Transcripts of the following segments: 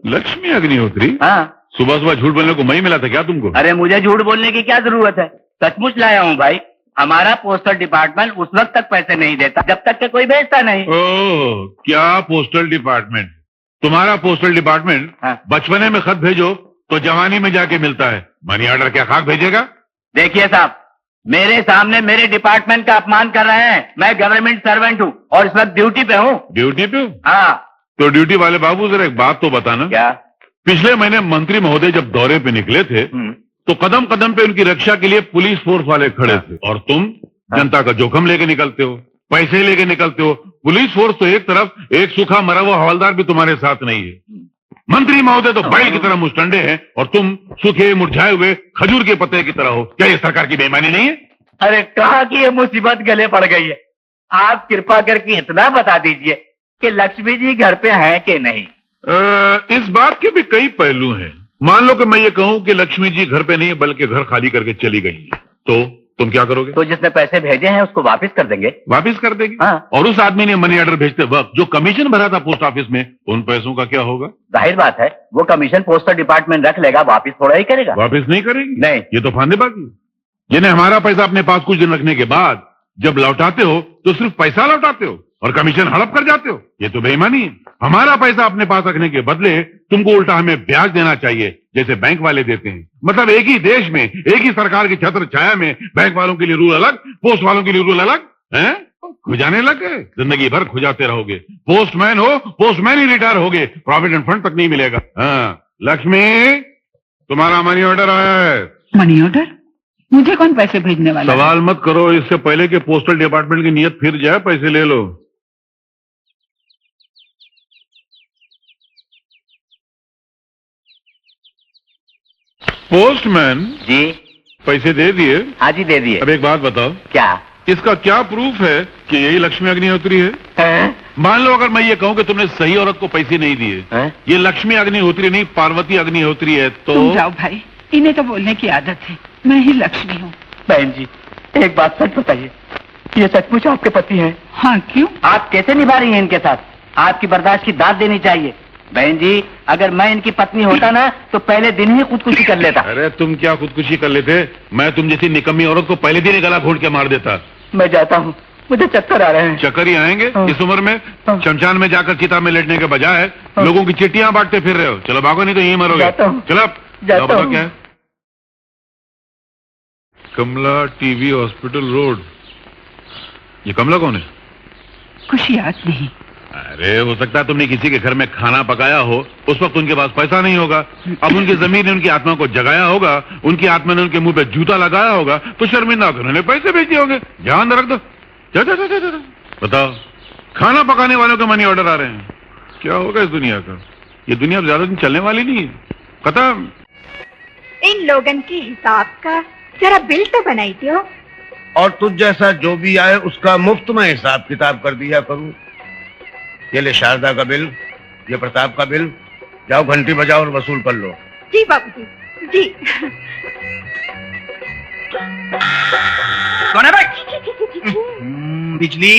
लक्ष्मी अग्निहोत्री? हाँ। सुबह सुबह झूठ बोलने को मैं ही मिला था क्या तुमको? अरे मुझे झूठ बोलने की क्या जरूरत है, सचमुच लाया हूँ भाई। हमारा पोस्टल डिपार्टमेंट उस वक्त तक पैसे नहीं देता जब तक के कोई भेजता नहीं। ओह, क्या पोस्टल डिपार्टमेंट? तुम्हारा पोस्टल डिपार्टमेंट हाँ। बचपने में खत भेजो तो जवानी में जाके मिलता है, मनी ऑर्डर क्या खाक भेजेगा? देखिए साहब, मेरे सामने मेरे डिपार्टमेंट का अपमान कर रहे हैं। मैं गवर्नमेंट सर्वेंट हूँ और इस वक्त ड्यूटी पे हूँ। ड्यूटी पे? हाँ। तो ड्यूटी वाले बाबू जरा एक बात तो बताना। क्या? पिछले महीने मंत्री महोदय जब दौरे पे निकले थे तो कदम कदम पे उनकी रक्षा के लिए पुलिस फोर्स वाले खड़े थे और तुम जनता का जोखम लेके निकलते हो, पैसे लेके निकलते हो। पुलिस फोर्स तो एक तरफ, एक सूखा मरा हुआ हवलदार भी तुम्हारे साथ नहीं है। मंत्री महोदय तो बैल की तरह मुस्टंडे हैं और तुम सूखे मुरझाए हुए खजूर के पत्ते की तरह हो। क्या ये सरकार की बेईमानी नहीं है? अरे कहा कि ये मुसीबत गले पड़ गई है। आप कृपा करके इतना बता दीजिए कि लक्ष्मी जी घर पे हैं कि नहीं। इस बात के भी कई पहलू हैं। मान लो कि मैं ये कहूं कि लक्ष्मी जी घर पे नहीं बल्कि घर खाली करके चली गई है, तो तुम क्या करोगे? तो जिसने पैसे भेजे हैं उसको वापस कर देंगे। वापस कर देंगे? हाँ। और उस आदमी ने मनी ऑर्डर भेजते वक्त जो कमीशन भरा था पोस्ट ऑफिस में, उन पैसों का क्या होगा? जाहिर बात है वो कमीशन पोस्टल डिपार्टमेंट रख लेगा, वापस थोड़ा ही करेगा। वापस नहीं करेगी? नहीं। ये तो फांदेबाजी। जिन्हें हमारा पैसा अपने पास कुछ दिन रखने के बाद जब लौटाते हो तो सिर्फ पैसा लौटाते हो और कमीशन हड़प कर जाते हो। ये तो बेईमानी है। हमारा पैसा अपने पास रखने के बदले तुमको उल्टा हमें ब्याज देना चाहिए, जैसे बैंक वाले देते हैं। मतलब एक ही देश में, एक ही सरकार की छत्र छाया में बैंक वालों के लिए रूल अलग, पोस्ट वालों के लिए रूल अलग हैं? खुजाने लग गए, जिंदगी भर खुजाते रहोगे। पोस्टमैन हो, पोस्टमैन ही रिटायर होगे, प्रोविडेंट फंड तक नहीं मिलेगा। हाँ, लक्ष्मी तुम्हारा मनी ऑर्डर आया है। Money order? मुझे कौन पैसे भेजने वाला? सवाल मत करो, इससे पहले कि पोस्टल डिपार्टमेंट की नीयत फिर जाए, पैसे ले लो। पोस्टमैन जी। पैसे दे दिए? हाँ जी दे दिए। अब एक बात बताओ, क्या? इसका क्या प्रूफ है कि यही लक्ष्मी अग्निहोत्री है? मान लो अगर मैं ये कहूं कि तुमने सही औरत को पैसे नहीं दिए, ये लक्ष्मी अग्निहोत्री नहीं पार्वती अग्निहोत्री है, तो? तुम जाओ भाई, इन्हें तो बोलने की आदत है। मैं ही लक्ष्मी हूँ। बहन जी एक बात सच बताइए, ये सचमुच आपके पति हैं? हाँ, क्यों? आप कैसे निभा रही हैं इनके साथ? आपकी बर्दाश्त की दाद देनी चाहिए। बहन जी अगर मैं इनकी पत्नी होता ना तो पहले दिन ही खुदकुशी कर लेता। अरे तुम क्या खुदकुशी कर लेते? मैं तुम जैसी निकम्मी औरत को पहले दिन गला घोट के मार देता। मैं जाता हूँ, मुझे चक्कर आ रहे हैं। चक्कर ही आएंगे इस उम्र में? शमशान में जाकर चिता में लेटने के बजाय लोगों की चिट्ठियां बांटते फिर रहे हो। चलो भागो, नहीं तो यहीं मरोगे। चलो बताओ क्या है? कमला टीवी हॉस्पिटल रोड। ये कमला कौन है? कुछ याद नहीं। अरे हो सकता है तुमने किसी के घर में खाना पकाया हो, उस वक्त उनके पास पैसा नहीं होगा। अब उनकी जमीन ने उनकी आत्मा को जगाया होगा, उनकी आत्मा ने उनके मुंह पे जूता लगाया होगा, तो शर्मिंदा होकर उन्होंने पैसे भेज दिए होंगे। ध्यान रख दो। बताओ, खाना पकाने वालों के मनी ऑर्डर आ रहे हैं। क्या होगा इस दुनिया का? ये दुनिया अब ज्यादा दिन चलने वाली नहीं है, खत्म। इन लोगन के हिसाब का जरा बिल तो बनाई दो। और तुझ जैसा जो भी आए उसका मुफ्त में हिसाब किताब कर दिया करूं। ये ले शारदा का बिल, ये प्रताप का बिल, जाओ घंटी बजाओ और वसूल कर लो। जी बाबूजी जी। कौन है भाई? बिजली,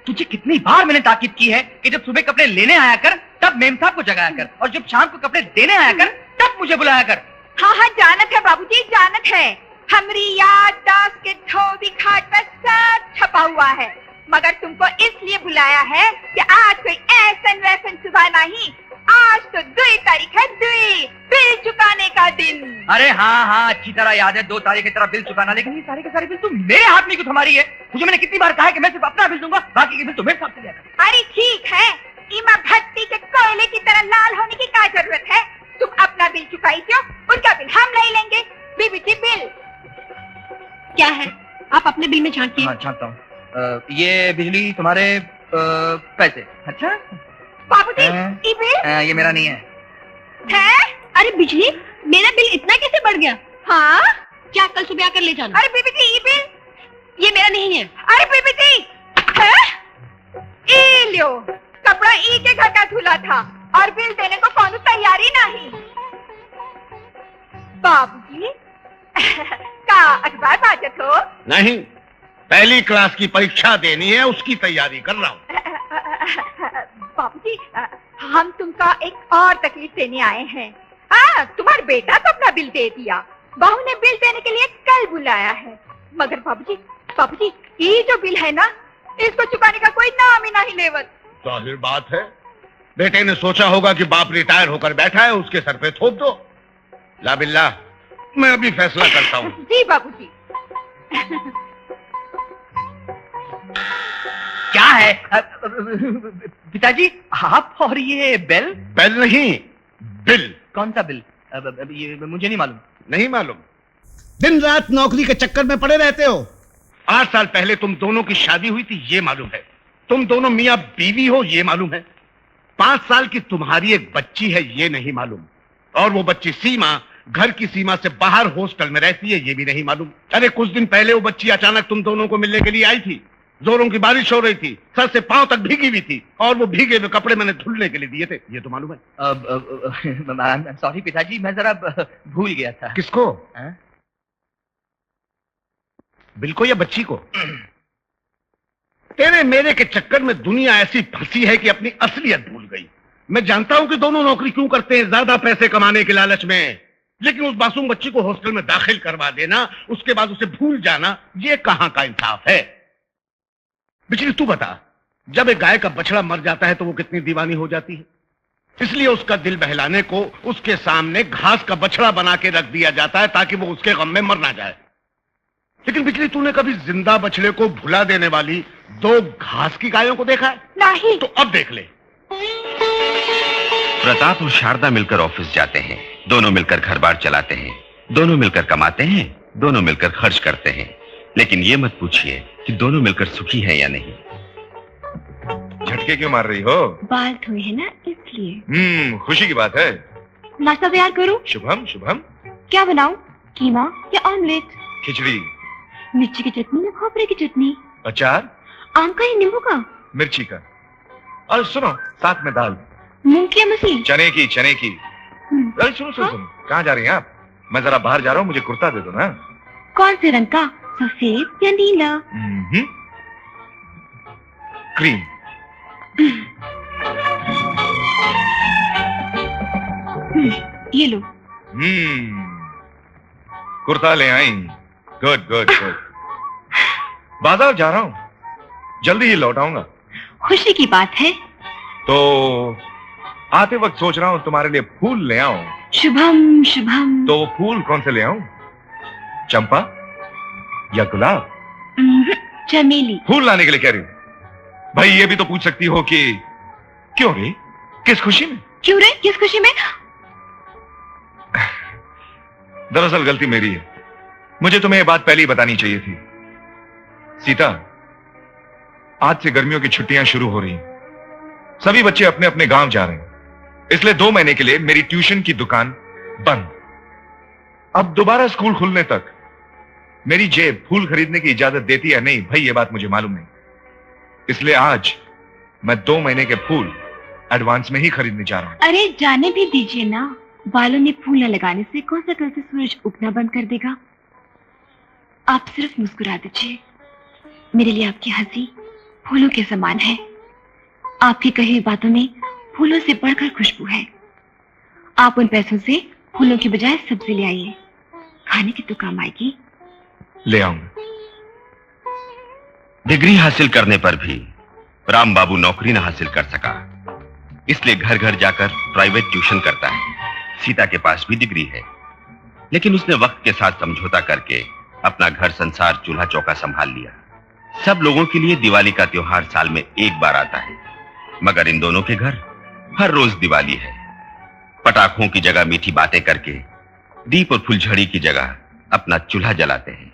तुझे कितनी बार मैंने ताकीद की है कि जब सुबह कपड़े लेने आया कर तब मेम साहब को जगाया कर, और जब शाम को कपड़े देने आया कर तब मुझे बुलाया कर। हाँ हाँ जानत है बाबूजी, जानत है। हमारी याददाश्त के धोबी खाट पर सब छपा हुआ है, मगर तुमको इसलिए बुलाया है कि आज कोई ऐसन वैसन सुबह नहीं, आज तो 2 तारीख है, 2 बिल चुकाने का दिन। अरे हाँ अच्छी तरह याद है, 2 तारीख की तरह बिल चुकाना, लेकिन ये सारे के सारे बिल तुम मेरे हाथ में क्यों थमारी है? मुझे मैंने कितनी बार कहा है कि मैं सिर्फ अपना बिल दूंगा, बाकी के बिल तो मेरे साथ लिया कर। अरे ठीक है, इमा भट्टी के कोयले की तरह लाल होने की क्या जरूरत है? तुम अपना बिल चुकाई क्यों, उनका बिल हम नहीं लेंगे। बीबी जी बिल क्या है? आप अपने बिल में झांकिए। हाँ झांकता हूँ। ये बिजली तुम्हारे पैसे। अच्छा बाबूजी ये बिल? ये मेरा नहीं है। अरे बिजली, मेरा बिल इतना कैसे बढ़ गया? हाँ क्या कल सुबह आकर ले जाना। अरे बीबी जी ये बिल? ये मेरा नहीं है। अरे बीबी जी ये लो, कपड़ा ई के घर का धुला था और बिल देने को कौन तैयारी नहीं। बाबूजी का अखबार बाजत हो? नहीं, पहली क्लास की परीक्षा देनी है, उसकी तैयारी कर रहा हूँ। बाबूजी हम तुमका एक और तकलीफ देने आए हैं। हाँ, तुम्हारा बेटा तो अपना बिल दे दिया, बहू ने बिल देने के लिए कल बुलाया है, मगर बाबूजी ये जो बिल है ना, इसको चुकाने का कोई नाम ही नहीं लेवत। जाहिर बात है, बेटे ने सोचा होगा कि बाप रिटायर होकर बैठा है, उसके सर पे थोप दो। ला बिल्ला, मैं अभी फैसला करता हूँ। जी बाबूजी। क्या है पिताजी, आप और ये बेल? बेल नहीं, बिल। कौन सा बिल? ये मुझे नहीं मालूम। नहीं मालूम? दिन रात नौकरी के चक्कर में पड़े रहते हो। 8 साल पहले तुम दोनों की शादी हुई थी, ये मालूम है। तुम दोनों मियां बीवी हो, ये मालूम है। 5 साल की तुम्हारी एक बच्ची है, ये नहीं मालूम। और वो बच्ची सीमा घर की सीमा से बाहर हॉस्टल में रहती है, ये भी नहीं मालूम। अरे कुछ दिन पहले वो बच्ची अचानक तुम दोनों को मिलने के लिए आई थी। जोरों की बारिश हो रही थी, सर से पांव तक भीगी हुई थी, और वो भीगे हुए कपड़े मैंने धुलने के लिए दिए थे, ये तो मालूम है। सॉरी पिताजी, मैं जरा भूल गया था। किसको? हाँ? बिल को या बच्ची को? तेरे मेरे के चक्कर में दुनिया ऐसी फंसी है कि अपनी असलियत भूल गई। मैं जानता हूं कि दोनों नौकरी क्यों करते हैं, ज्यादा पैसे कमाने के लालच में, लेकिन उस मासूम बच्ची को हॉस्टल में दाखिल करवा देना, उसके बाद उसे भूल जाना, ये कहां का इंसाफ है? बिजली तू बता, जब एक गाय का बछड़ा मर जाता है तो वो कितनी दीवानी हो जाती है। इसलिए उसका दिल बहलाने को उसके सामने घास का बछड़ा बना के रख दिया जाता है, ताकि वो उसके गम में मर ना जाए। लेकिन बिजली, तूने कभी जिंदा बछड़े को भुला देने वाली 2 घास की गायों को देखा है? नहीं। तो अब देख ले। प्रताप और शारदा मिलकर ऑफिस जाते हैं, दोनों मिलकर घर बार चलाते हैं, दोनों मिलकर कमाते हैं, दोनों मिलकर खर्च करते हैं। लेकिन ये मत पूछिए कि दोनों मिलकर सुखी हैं या नहीं। झटके क्यों मार रही हो? बाल धोए है ना, इसलिए। खुशी की बात है। नाश्ता तैयार करूं? शुभम शुभम। क्या बनाऊं, कीमा या ऑमलेट? खिचड़ी। मिर्ची की चटनी या खोपरे की चटनी? अचार। आम का या नींबू का? मिर्ची का। और सुनो, साथ में दाल। मूंग की या मसूर? चने की, चने की। अरे सुनो सुनो सुनो, कहाँ जा रही हैं आप? मैं जरा बाहर जा रहा हूँ, मुझे कुर्ता दे दो ना। कौन से रंग का, सफेद या नीला? क्रीम। ये लो। कुर्ता ले आई। Good good good. बाजार जा रहा हूँ, जल्दी ही लौट आऊंगा। खुशी की बात है। तो आते वक्त सोच रहा हूँ तुम्हारे लिए फूल ले आऊं। शुभम शुभम। तो फूल कौन से ले आऊं? चंपा या गुलाब? चमेली। फूल लाने के लिए कह रही हूं। भाई ये भी तो पूछ सकती हो कि क्यों रे, किस खुशी में? क्यों रे, किस खुशी में? दरअसल गलती मेरी है, मुझे तुम्हें ये बात पहले ही बतानी चाहिए थी। सीता, आज से गर्मियों की छुट्टियां शुरू हो रही हैं। सभी बच्चे अपने अपने गांव जा रहे हैं, इसलिए 2 महीने के लिए मेरी ट्यूशन की दुकान बंद। अब दोबारा स्कूल खुलने तक मेरी जेब फूल खरीदने की इजाजत देती है नहीं, भाई ये बात मुझे मालूम नहीं। इसलिए आज मैं 2 महीने के फूल एडवांस में ही खरीदने जा रहा हूं। अरे जाने भी दीजिए ना, बालों में फूल न लगाने से कौन सा कल से सूरज उगना बंद कर देगा। आप सिर्फ मुस्कुरा दीजिए, मेरे लिए आपकी हंसी फूलों के समान है। आपकी कही हुई बातों में फूलों से बढ़कर खुशबू है। आप उन पैसों से फूलों की बजाय सब्जी ले आइए, खाने की तो काम आएगी। ले आऊंगा। डिग्री हासिल करने पर भी राम बाबू नौकरी न हासिल कर सका, इसलिए घर घर जाकर प्राइवेट ट्यूशन करता है। सीता के पास भी डिग्री है, लेकिन उसने वक्त के साथ समझौता करके अपना घर संसार चूल्हा चौका संभाल लिया। सब लोगों के लिए दिवाली का त्योहार साल में एक बार आता है, मगर इन दोनों के घर हर रोज दिवाली है। पटाखों की जगह मीठी बातें करके, दीप और फुलझड़ी की जगह अपना चूल्हा जलाते हैं।